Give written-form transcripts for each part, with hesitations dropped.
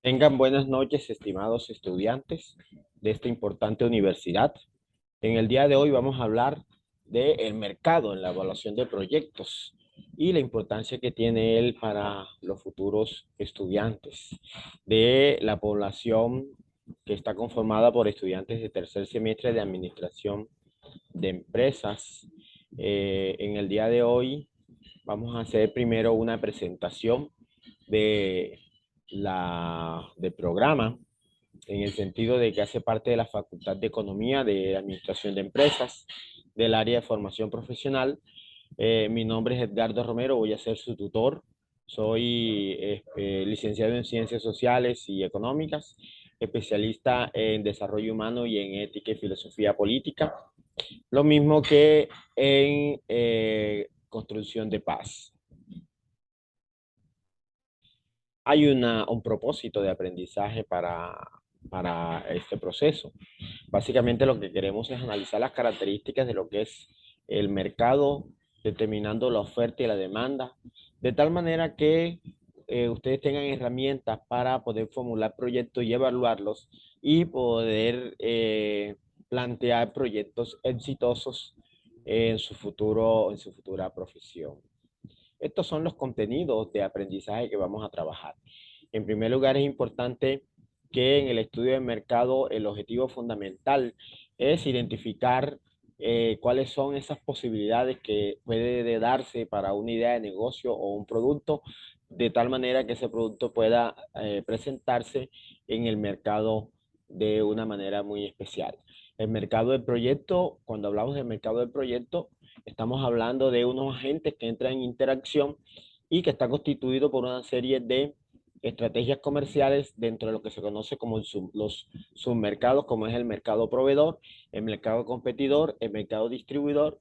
Tengan buenas noches, estimados estudiantes de esta importante universidad. En el día de hoy vamos a hablar del mercado en la evaluación de proyectos y la importancia que tiene él para los futuros estudiantes de la población que está conformada por estudiantes de tercer semestre de administración de empresas. En el día de hoy vamos a hacer primero una presentación de del programa, en el sentido de que hace parte de la Facultad de Economía, de Administración de Empresas, del área de formación profesional. Mi nombre es Edgardo Romero, voy a ser su tutor. Soy licenciado en Ciencias Sociales y Económicas, especialista en desarrollo humano y en ética y filosofía política, lo mismo que en construcción de paz. Hay un propósito de aprendizaje para este proceso. Básicamente lo que queremos es analizar las características de lo que es el mercado, determinando la oferta y la demanda, de tal manera que ustedes tengan herramientas para poder formular proyectos y evaluarlos y poder plantear proyectos exitosos en su futura profesión. Estos son los contenidos de aprendizaje que vamos a trabajar. En primer lugar, es importante que en el estudio de mercado el objetivo fundamental es identificar cuáles son esas posibilidades que puede darse para una idea de negocio o un producto, de tal manera que ese producto pueda presentarse en el mercado de una manera muy especial. El mercado del proyecto, cuando hablamos del mercado del proyecto, estamos hablando de unos agentes que entran en interacción y que está constituido por una serie de estrategias comerciales dentro de lo que se conoce como los submercados, como es el mercado proveedor, el mercado competidor, el mercado distribuidor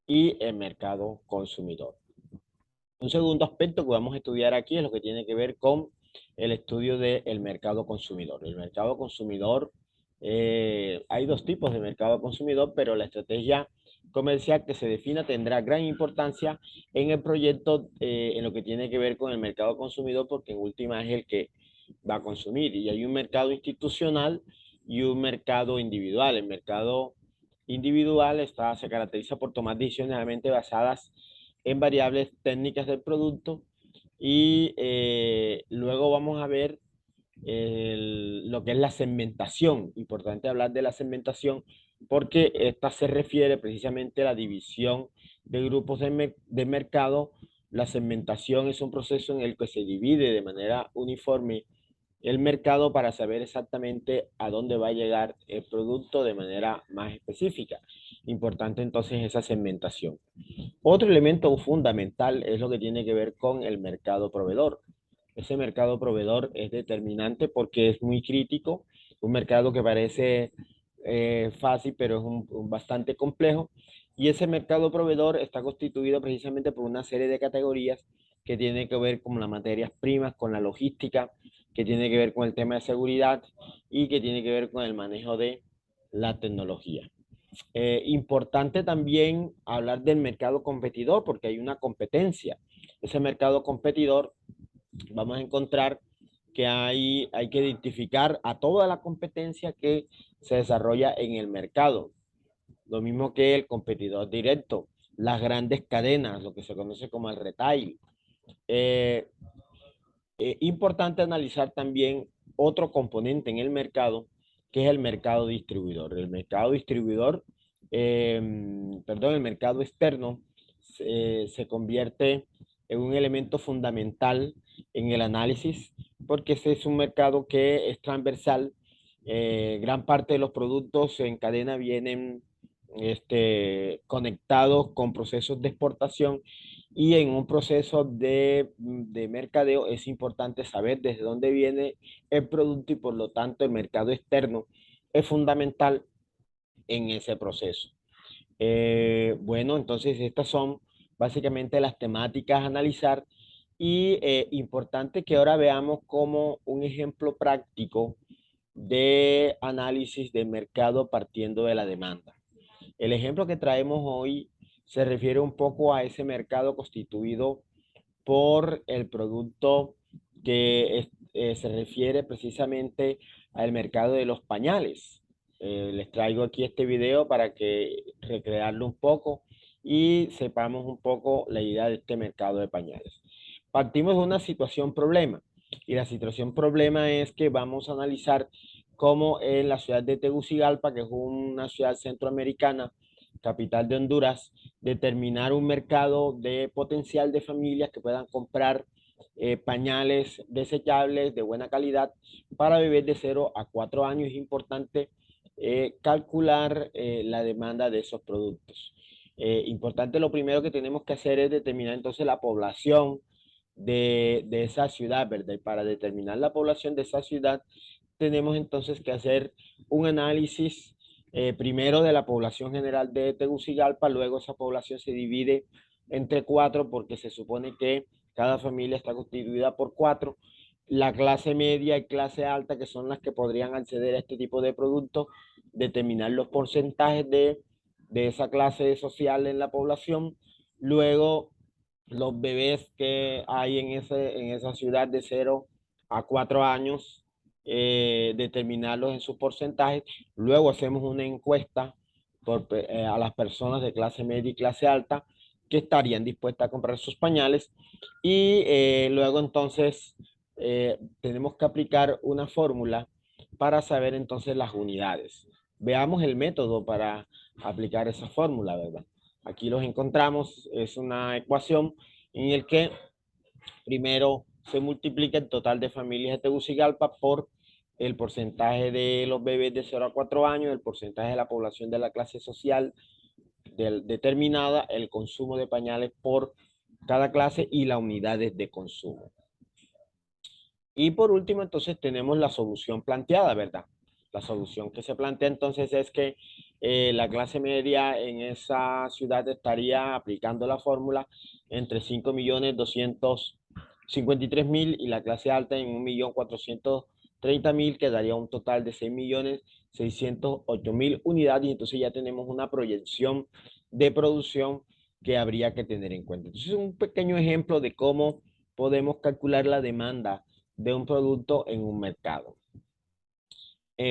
y el mercado consumidor. Un segundo aspecto que vamos a estudiar aquí es lo que tiene que ver con el estudio del mercado consumidor. El mercado consumidor, hay dos tipos de mercado consumidor, pero la estrategia comercial que se defina tendrá gran importancia en el proyecto, en lo que tiene que ver con el mercado consumidor, porque en última es el que va a consumir. Y hay un mercado institucional y un mercado individual. El mercado individual se caracteriza por tomar decisiones realmente basadas en variables técnicas del producto y luego vamos a ver lo que es la segmentación. Importante hablar de la segmentación porque esta se refiere precisamente a la división de grupos de mercado. La segmentación es un proceso en el que se divide de manera uniforme el mercado para saber exactamente a dónde va a llegar el producto de manera más específica. Importante entonces esa segmentación. Otro elemento fundamental es lo que tiene que ver con el mercado proveedor. Ese mercado proveedor es determinante porque es muy crítico, un mercado que parece fácil, pero es bastante complejo. Y ese mercado proveedor está constituido precisamente por una serie de categorías que tienen que ver con las materias primas, con la logística, que tiene que ver con el tema de seguridad y que tiene que ver con el manejo de la tecnología. Importante también hablar del mercado competidor porque hay una competencia. Ese mercado competidor, vamos a encontrar que hay que identificar a toda la competencia que se desarrolla en el mercado. Lo mismo que el competidor directo, las grandes cadenas, lo que se conoce como el retail. Eh, Importante analizar también otro componente en el mercado, que es el mercado distribuidor. El mercado distribuidor, eh, perdón, el mercado externo se convierte en un elemento fundamental en el análisis, porque ese es un mercado que es transversal. Gran parte de los productos en cadena vienen conectados con procesos de exportación y en un proceso de mercadeo es importante saber desde dónde viene el producto y por lo tanto el mercado externo es fundamental en ese proceso. Bueno, entonces estas son básicamente las temáticas a analizar y importante que ahora veamos como un ejemplo práctico de análisis de mercado partiendo de la demanda. El ejemplo que traemos hoy se refiere un poco a ese mercado constituido por el producto que se refiere precisamente al mercado de los pañales. Les traigo aquí este video para que recrearlo un poco y sepamos un poco la idea de este mercado de pañales. Partimos de una situación problema y la situación problema es que vamos a analizar cómo en la ciudad de Tegucigalpa, que es una ciudad centroamericana, capital de Honduras, determinar un mercado de potencial de familias que puedan comprar pañales desechables de buena calidad para bebés de 0 a 4 años. Es importante calcular la demanda de esos productos. Importante, lo primero que tenemos que hacer es determinar entonces la población de esa ciudad, ¿verdad? Y para determinar la población de esa ciudad, tenemos entonces que hacer un análisis primero de la población general de Tegucigalpa, luego esa población se divide entre cuatro porque se supone que cada familia está constituida por cuatro. La clase media y clase alta, que son las que podrían acceder a este tipo de productos, determinar los porcentajes de esa clase social en la población. Luego, los bebés que hay en esa ciudad de 0 a 4 años, determinarlos en sus porcentajes. Luego hacemos una encuesta a las personas de clase media y clase alta que estarían dispuestas a comprar sus pañales y luego entonces tenemos que aplicar una fórmula para saber entonces las unidades. Veamos el método para aplicar esa fórmula, ¿verdad? Aquí los encontramos, es una ecuación en el que primero se multiplica el total de familias de Tegucigalpa por el porcentaje de los bebés de 0 a 4 años, el porcentaje de la población de la clase social determinada, el consumo de pañales por cada clase y las unidades de consumo. Y por último, entonces tenemos la solución planteada, ¿verdad? La solución que se plantea entonces es que la clase media en esa ciudad estaría aplicando la fórmula entre 5.253.000 y la clase alta en 1.430.000, que daría un total de 6.608.000 unidades. Y entonces ya tenemos una proyección de producción que habría que tener en cuenta. Entonces, es un pequeño ejemplo de cómo podemos calcular la demanda de un producto en un mercado.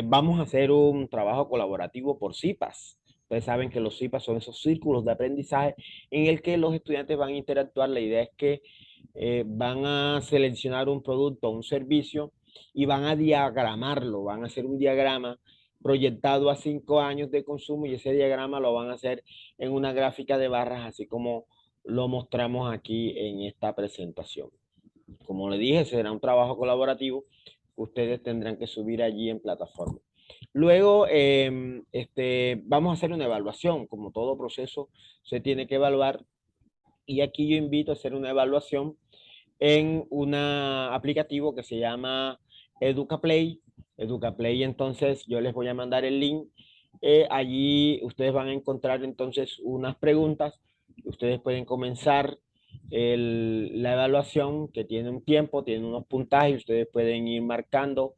Vamos a hacer un trabajo colaborativo por CIPAS. Ustedes saben que los CIPAS son esos círculos de aprendizaje en el que los estudiantes van a interactuar. La idea es que van a seleccionar un producto o un servicio y van a diagramarlo, van a hacer un diagrama proyectado a 5 años de consumo y ese diagrama lo van a hacer en una gráfica de barras, así como lo mostramos aquí en esta presentación. Como le dije, será un trabajo colaborativo que ustedes tendrán que subir allí en plataforma. Luego, vamos a hacer una evaluación. Como todo proceso, se tiene que evaluar. Y aquí yo invito a hacer una evaluación en un aplicativo que se llama EducaPlay. EducaPlay, entonces yo les voy a mandar el link. Allí ustedes van a encontrar entonces unas preguntas. Ustedes pueden comenzar la evaluación que tiene un tiempo, tiene unos puntajes. Ustedes pueden ir marcando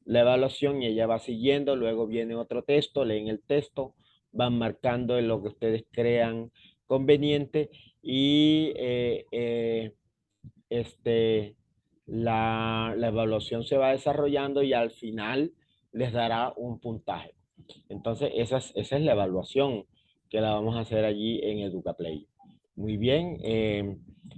la evaluación y ella va siguiendo. Luego viene otro texto, leen el texto, van marcando en lo que ustedes crean conveniente y este, la evaluación se va desarrollando y al final les dará un puntaje. Entonces, esa es la evaluación que la vamos a hacer allí en EducaPlay. Muy bien.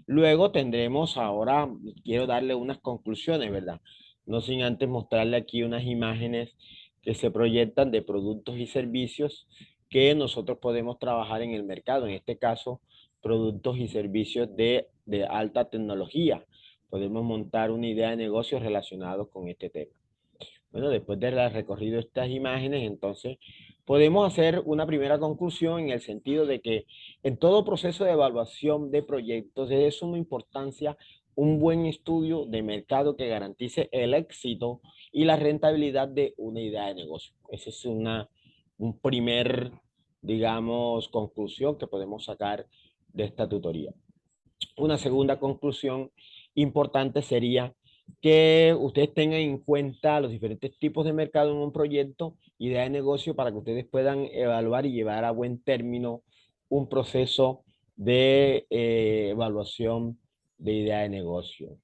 Luego tendremos ahora, quiero darle unas conclusiones, ¿verdad? No sin antes mostrarle aquí unas imágenes que se proyectan de productos y servicios que nosotros podemos trabajar en el mercado. En este caso, productos y servicios de alta tecnología. Podemos montar una idea de negocio relacionado con este tema. Bueno, después de haber recorrido estas imágenes, entonces podemos hacer una primera conclusión en el sentido de que en todo proceso de evaluación de proyectos es de suma importancia un buen estudio de mercado que garantice el éxito y la rentabilidad de una idea de negocio. Esa es un primer, digamos, conclusión que podemos sacar de esta tutoría. Una segunda conclusión importante sería que ustedes tengan en cuenta los diferentes tipos de mercado en un proyecto, idea de negocio, para que ustedes puedan evaluar y llevar a buen término un proceso de evaluación de idea de negocio.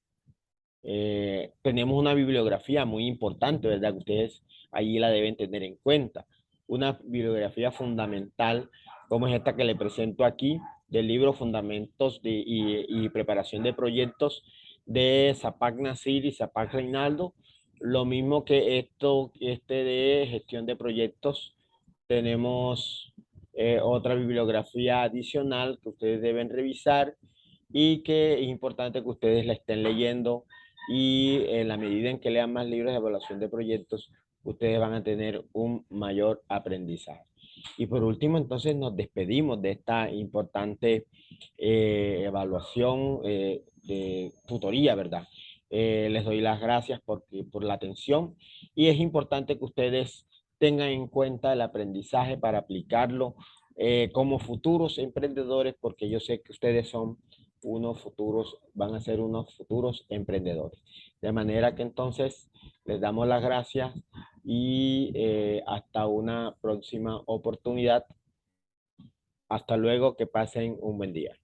Tenemos una bibliografía muy importante, ¿verdad? Que ustedes allí la deben tener en cuenta. Una bibliografía fundamental, como es esta que le presento aquí, del libro Fundamentos y Preparación de Proyectos de Zapac Nasir y Zapac Reinaldo. Lo mismo que este de gestión de proyectos, tenemos otra bibliografía adicional que ustedes deben revisar y que es importante que ustedes la estén leyendo y en la medida en que lean más libros de evaluación de proyectos, ustedes van a tener un mayor aprendizaje. Y por último, entonces nos despedimos de esta importante evaluación de tutoría, ¿verdad? Les doy las gracias por la atención y es importante que ustedes tengan en cuenta el aprendizaje para aplicarlo como futuros emprendedores, porque yo sé que ustedes son unos futuros, van a ser unos futuros emprendedores. De manera que entonces les damos las gracias y hasta una próxima oportunidad. Hasta luego, que pasen un buen día.